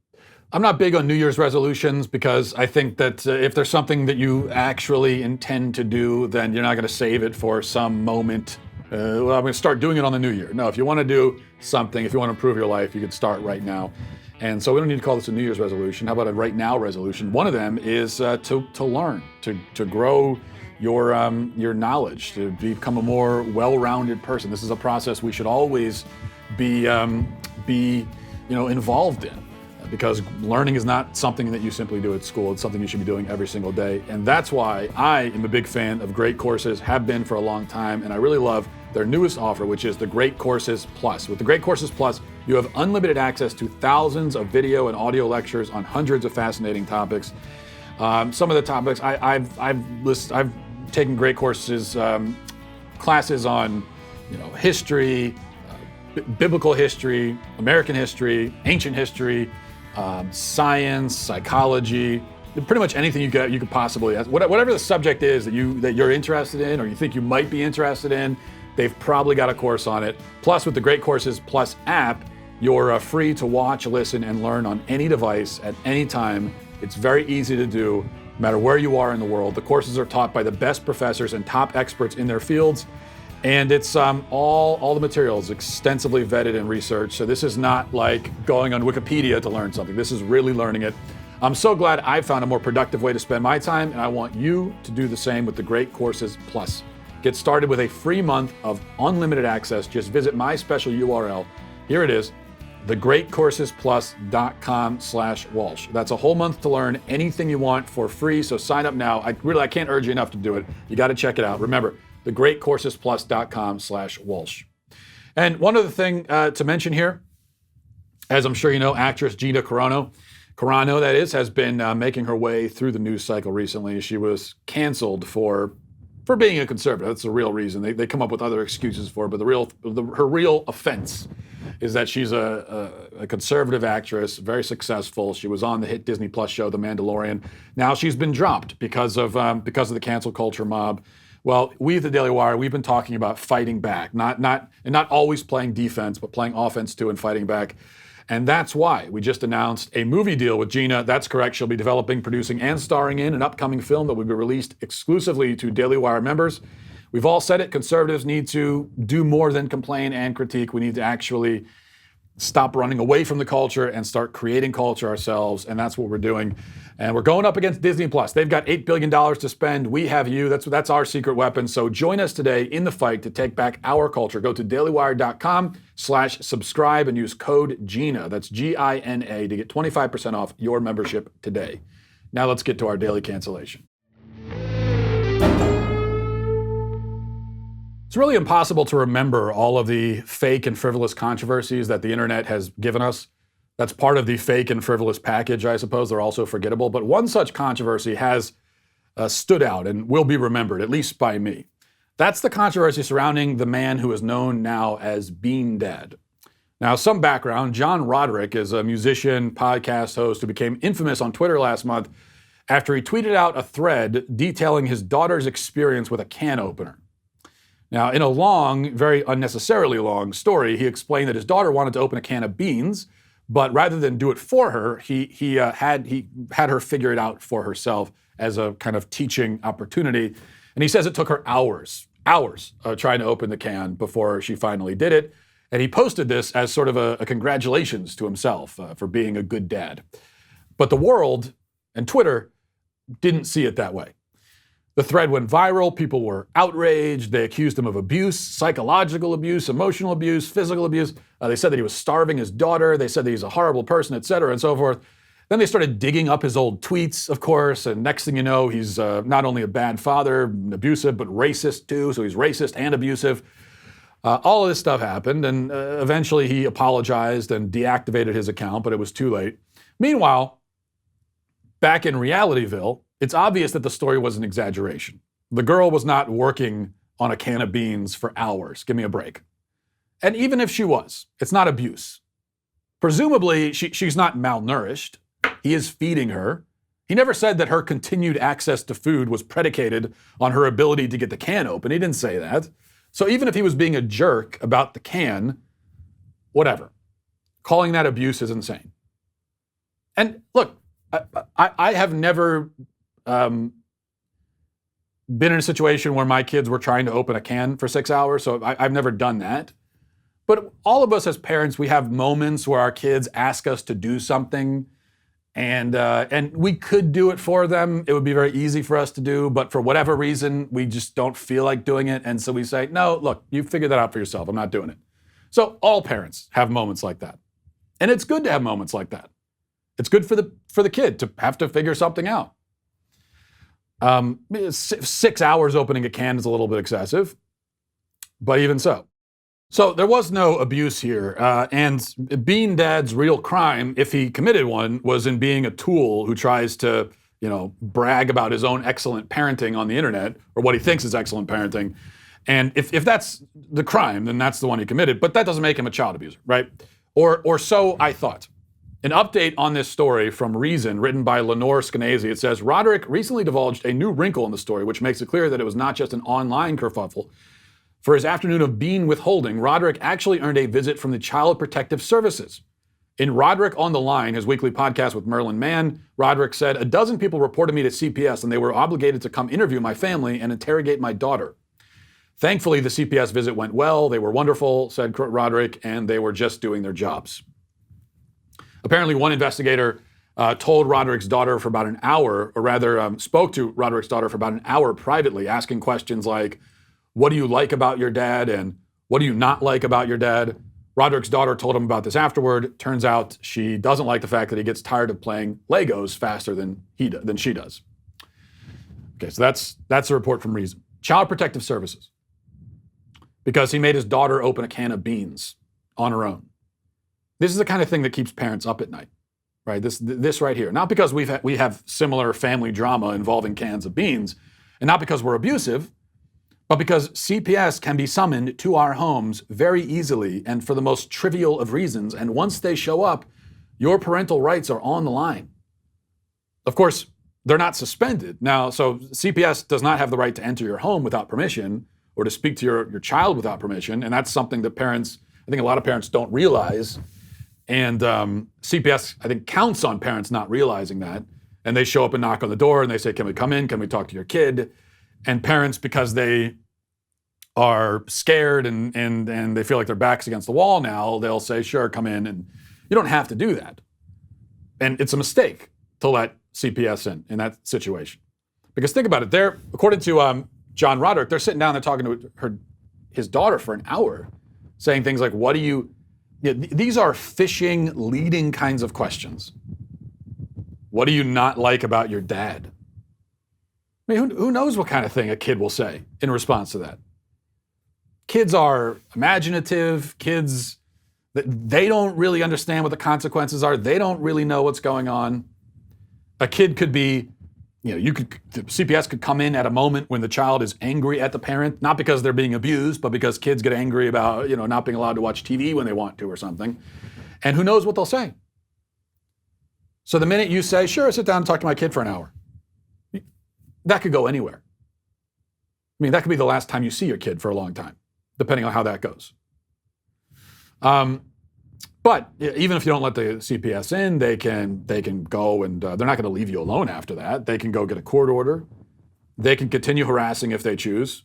I'm not big on New Year's resolutions because I think that if there's something that you actually intend to do, then you're not going to save it for some moment. I'm going to start doing it on the new year. No, if you want to do something, if you want to improve your life, you can start right now. And so we don't need to call this a New Year's resolution. How about a right now resolution? One of them is to learn, to grow your knowledge, to become a more well-rounded person. This is a process we should always be involved in. Because learning is not something that you simply do at school. It's something you should be doing every single day. And that's why I am a big fan of Great Courses, have been for a long time. And I really love their newest offer, which is the Great Courses Plus. With the Great Courses Plus, You have unlimited access to thousands of video and audio lectures on hundreds of fascinating topics. Some of the topics I've taken great courses, classes on, history, biblical history, American history, ancient history, science, psychology, pretty much anything you could possibly ask. Whatever the subject is that you're interested in or you think you might be interested in, they've probably got a course on it. Plus, with the Great Courses Plus app, you're free to watch, listen, and learn on any device at any time. It's very easy to do, no matter where you are in the world. The courses are taught by the best professors and top experts in their fields. And it's all the materials extensively vetted and researched. So this is not like going on Wikipedia to learn something. This is really learning it. I'm so glad I found a more productive way to spend my time, and I want you to do the same with the Great Courses Plus. Get started with a free month of unlimited access. Just visit my special URL. Here it is, thegreatcoursesplus.com/Walsh. That's a whole month to learn anything you want for free, so sign up now. I can't urge you enough to do it. You got to check it out. Remember, thegreatcoursesplus.com/Walsh. And one other thing to mention here, as I'm sure you know, actress Gina Carano, that is, has been making her way through the news cycle recently. She was canceled for being a conservative. That's the real reason. They come up with other excuses for it, but her real offense is that she's a conservative actress, very successful. She was on the hit Disney Plus show, The Mandalorian. Now she's been dropped because of the cancel culture mob. Well, we at the Daily Wire, we've been talking about fighting back, not always playing defense, but playing offense too and fighting back. And that's why we just announced a movie deal with Gina. That's correct. She'll be developing, producing, and starring in an upcoming film that will be released exclusively to Daily Wire members. We've all said it, conservatives need to do more than complain and critique. We need to actually stop running away from the culture and start creating culture ourselves, and that's what we're doing. And we're going up against Disney Plus. They've got $8 billion to spend. We have you. That's our secret weapon. So join us today in the fight to take back our culture. Go to dailywire.com/subscribe and use code GINA. That's GINA to get 25% off your membership today. Now let's get to our daily cancellation. It's really impossible to remember all of the fake and frivolous controversies that the internet has given us. That's part of the fake and frivolous package, I suppose. They're also forgettable. But one such controversy has stood out and will be remembered, at least by me. That's the controversy surrounding the man who is known now as Bean Dad. Now, some background, John Roderick is a musician, podcast host who became infamous on Twitter last month after he tweeted out a thread detailing his daughter's experience with a can opener. Now, in a long, very unnecessarily long story, he explained that his daughter wanted to open a can of beans, but rather than do it for her, he had her figure it out for herself as a kind of teaching opportunity. And he says it took her hours trying to open the can before she finally did it. And he posted this as sort of a congratulations to himself for being a good dad. But the world and Twitter didn't see it that way. The thread went viral. People were outraged. They accused him of abuse, psychological abuse, emotional abuse, physical abuse. They said that he was starving his daughter. They said that he's a horrible person, et cetera, and so forth. Then they started digging up his old tweets, of course, and next thing you know, he's not only a bad father, abusive, but racist too. So he's racist and abusive. All of this stuff happened, and eventually he apologized and deactivated his account, but it was too late. Meanwhile, back in Realityville, it's obvious that the story was an exaggeration. The girl was not working on a can of beans for hours. Give me a break. And even if she was, it's not abuse. Presumably, she's not malnourished. He is feeding her. He never said that her continued access to food was predicated on her ability to get the can open. He didn't say that. So even if he was being a jerk about the can, whatever. Calling that abuse is insane. And look, I have never been in a situation where my kids were trying to open a can for 6 hours, so I've never done that. But all of us as parents, we have moments where our kids ask us to do something, and we could do it for them. It would be very easy for us to do, but for whatever reason, we just don't feel like doing it, and so we say, no, look, you figure that out for yourself. I'm not doing it. So all parents have moments like that. And it's good to have moments like that. It's good for the kid to have to figure something out. 6 hours opening a can is a little bit excessive, but even so. So there was no abuse here, and Bean Dad's real crime, if he committed one, was in being a tool who tries to, brag about his own excellent parenting on the internet, or what he thinks is excellent parenting. And if that's the crime, then that's the one he committed. But that doesn't make him a child abuser, right? Or so I thought. An update on this story from Reason, written by Lenore Skenazy. It says, Roderick recently divulged a new wrinkle in the story, which makes it clear that it was not just an online kerfuffle. For his afternoon of bean withholding, Roderick actually earned a visit from the Child Protective Services. In Roderick on the Line, his weekly podcast with Merlin Mann, Roderick said, "A dozen people reported me to CPS and they were obligated to come interview my family and interrogate my daughter. Thankfully, the CPS visit went well. They were wonderful," said Roderick, "and they were just doing their jobs." Apparently, one investigator told Roderick's daughter for about an hour, or rather spoke to Roderick's daughter for about an hour privately, asking questions like, "What do you like about your dad?" and "What do you not like about your dad?" Roderick's daughter told him about this afterward. Turns out she doesn't like the fact that he gets tired of playing Legos faster than she does. Okay, so that's a report from Reason. Child Protective Services. Because he made his daughter open a can of beans on her own. This is the kind of thing that keeps parents up at night, right? This right here. Not because we have similar family drama involving cans of beans, and not because we're abusive, but because CPS can be summoned to our homes very easily and for the most trivial of reasons. And once they show up, your parental rights are on the line. Of course, they're not suspended. Now, so CPS does not have the right to enter your home without permission or to speak to your child without permission. And that's something that parents, I think a lot of parents don't realize. And CPS, I think, counts on parents not realizing that. And they show up and knock on the door and they say, "Can we come in? Can we talk to your kid?" And parents, because they are scared and they feel like their back's against the wall now, they'll say, "Sure, come in." And you don't have to do that. And it's a mistake to let CPS in that situation. Because think about it, they're, according to John Roderick, they're sitting down, they're talking to his daughter for an hour, saying things like, "What do you..." These are fishing, leading kinds of questions. "What do you not like about your dad?" I mean, who knows what kind of thing a kid will say in response to that? Kids are imaginative. Kids, they don't really understand what the consequences are. They don't really know what's going on. A kid could be, CPS could come in at a moment when the child is angry at the parent, not because they're being abused, but because kids get angry about, not being allowed to watch TV when they want to or something. And who knows what they'll say. So the minute you say, "Sure, sit down and talk to my kid for an hour," that could go anywhere. I mean, that could be the last time you see your kid for a long time, depending on how that goes. But even if you don't let the CPS in, they can go and they're not going to leave you alone after that. They can go get a court order. They can continue harassing if they choose.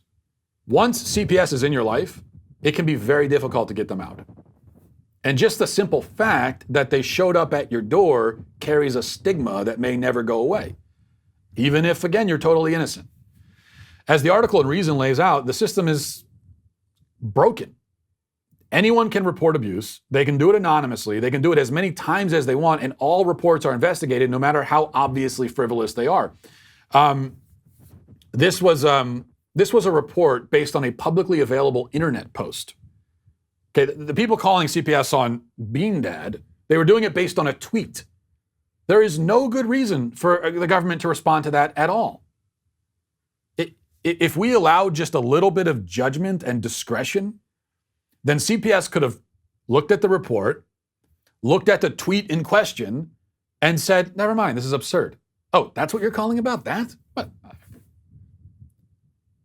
Once CPS is in your life, it can be very difficult to get them out. And just the simple fact that they showed up at your door carries a stigma that may never go away, even if, again, you're totally innocent. As the article in Reason lays out, the system is broken. Anyone can report abuse. They can do it anonymously. They can do it as many times as they want, and all reports are investigated, no matter how obviously frivolous they are. This was a report based on a publicly available internet post. Okay, the people calling CPS on Bean Dad, they were doing it based on a tweet. There is no good reason for the government to respond to that at all. If we allowed just a little bit of judgment and discretion, then CPS could have looked at the report, looked at the tweet in question, and said, "Never mind, this is absurd." "Oh, that's what you're calling about? That? What?"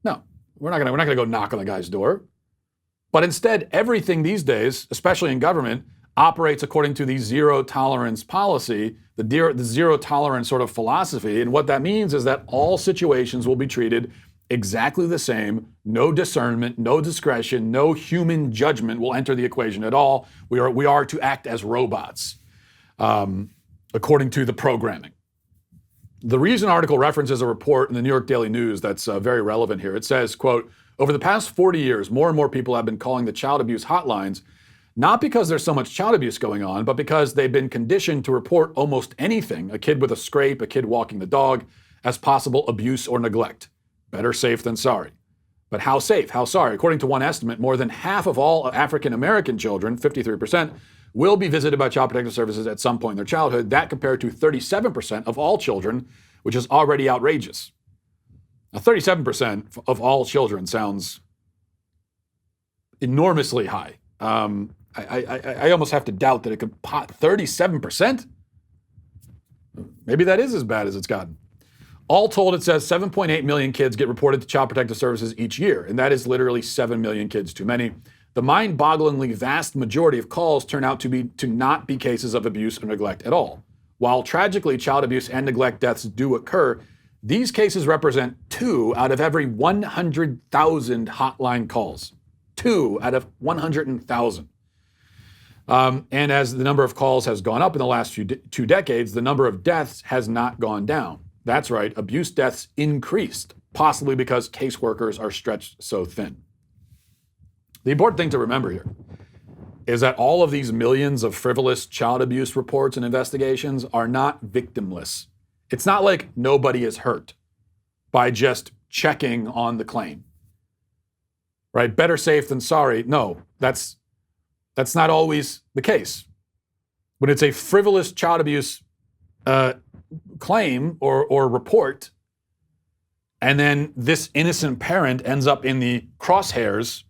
No, we're not gonna go knock on the guy's door. But instead, everything these days, especially in government, operates according to the zero tolerance policy, the zero tolerance sort of philosophy. And what that means is that all situations will be treated exactly the same. No discernment, no discretion, no human judgment will enter the equation at all. We are to act as robots, according to the programming. The Reason article references a report in the New York Daily News that's very relevant here. It says, quote, "Over the past 40 years, more and more people have been calling the child abuse hotlines, not because there's so much child abuse going on, but because they've been conditioned to report almost anything, a kid with a scrape, a kid walking the dog, as possible abuse or neglect. Better safe than sorry. But how safe? How sorry? According to one estimate, more than half of all African-American children, 53%, will be visited by Child Protective Services at some point in their childhood. That compared to 37% of all children, which is already outrageous. Now, 37% of all children sounds enormously high. I almost have to doubt that it could 37%? Maybe that is as bad as it's gotten. All told, it says 7.8 million kids get reported to Child Protective Services each year, and that is literally 7 million kids too many. The mind-bogglingly vast majority of calls turn out to not be cases of abuse or neglect at all. While tragically child abuse and neglect deaths do occur, these cases represent 2 out of every 100,000 hotline calls. 2 out of 100,000. And as the number of calls has gone up in the last 2 decades, the number of deaths has not gone down. That's right, abuse deaths increased, possibly because caseworkers are stretched so thin. The important thing to remember here is that all of these millions of frivolous child abuse reports and investigations are not victimless. It's not like nobody is hurt by just checking on the claim. Right? Better safe than sorry. No, that's not always the case. When it's a frivolous child abuse claim or report, and then this innocent parent ends up in the crosshairs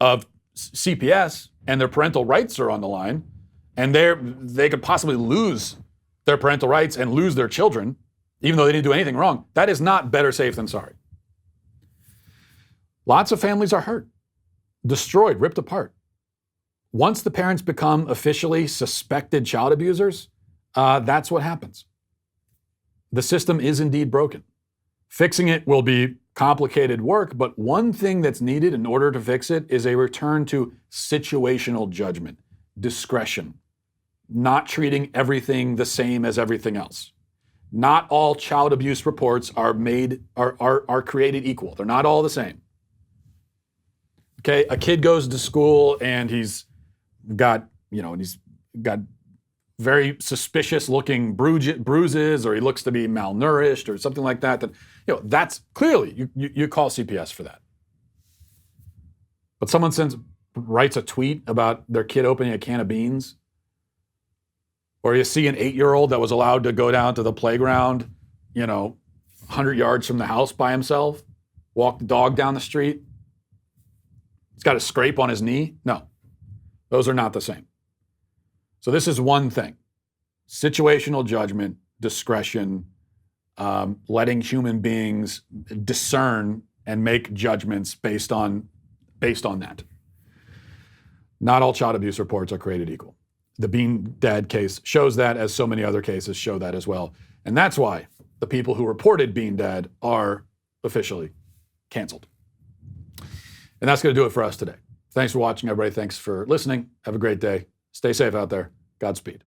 of CPS and their parental rights are on the line, and they could possibly lose their parental rights and lose their children, even though they didn't do anything wrong. That is not better safe than sorry. Lots of families are hurt, destroyed, ripped apart. Once the parents become officially suspected child abusers, that's what happens. The system is indeed broken. Fixing it will be complicated work, but one thing that's needed in order to fix it is a return to situational judgment, discretion, not treating everything the same as everything else. Not all child abuse reports are created equal. They're not all the same. Okay, a kid goes to school and he's got very suspicious looking bruises, or he looks to be malnourished or something like that, that's clearly, you call CPS for that. But someone writes a tweet about their kid opening a can of beans, or you see an 8-year-old that was allowed to go down to the playground, 100 yards from the house by himself, walk the dog down the street. He's got a scrape on his knee. No, those are not the same. So this is one thing: situational judgment, discretion, letting human beings discern and make judgments based on that. Not all child abuse reports are created equal. The Bean Dad case shows that, as so many other cases show that as well. And that's why the people who reported Bean Dad are officially canceled. And that's going to do it for us today. Thanks for watching, everybody. Thanks for listening. Have a great day. Stay safe out there. Godspeed.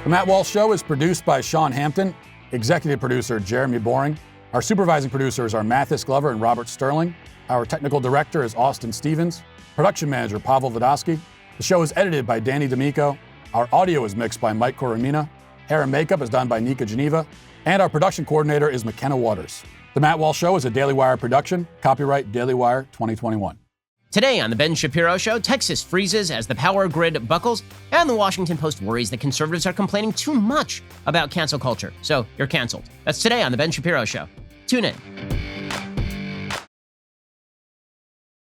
The Matt Walsh Show is produced by Sean Hampton, executive producer Jeremy Boring. Our supervising producers are Mathis Glover and Robert Sterling. Our technical director is Austin Stevens. Production manager Pavel Vodosky. The show is edited by Danny D'Amico. Our audio is mixed by Mike Coromina. Hair and makeup is done by Nika Geneva. And our production coordinator is McKenna Waters. The Matt Walsh Show is a Daily Wire production. Copyright Daily Wire 2021. Today on The Ben Shapiro Show, Texas freezes as the power grid buckles, and the Washington Post worries that conservatives are complaining too much about cancel culture. So you're canceled. That's today on The Ben Shapiro Show. Tune in.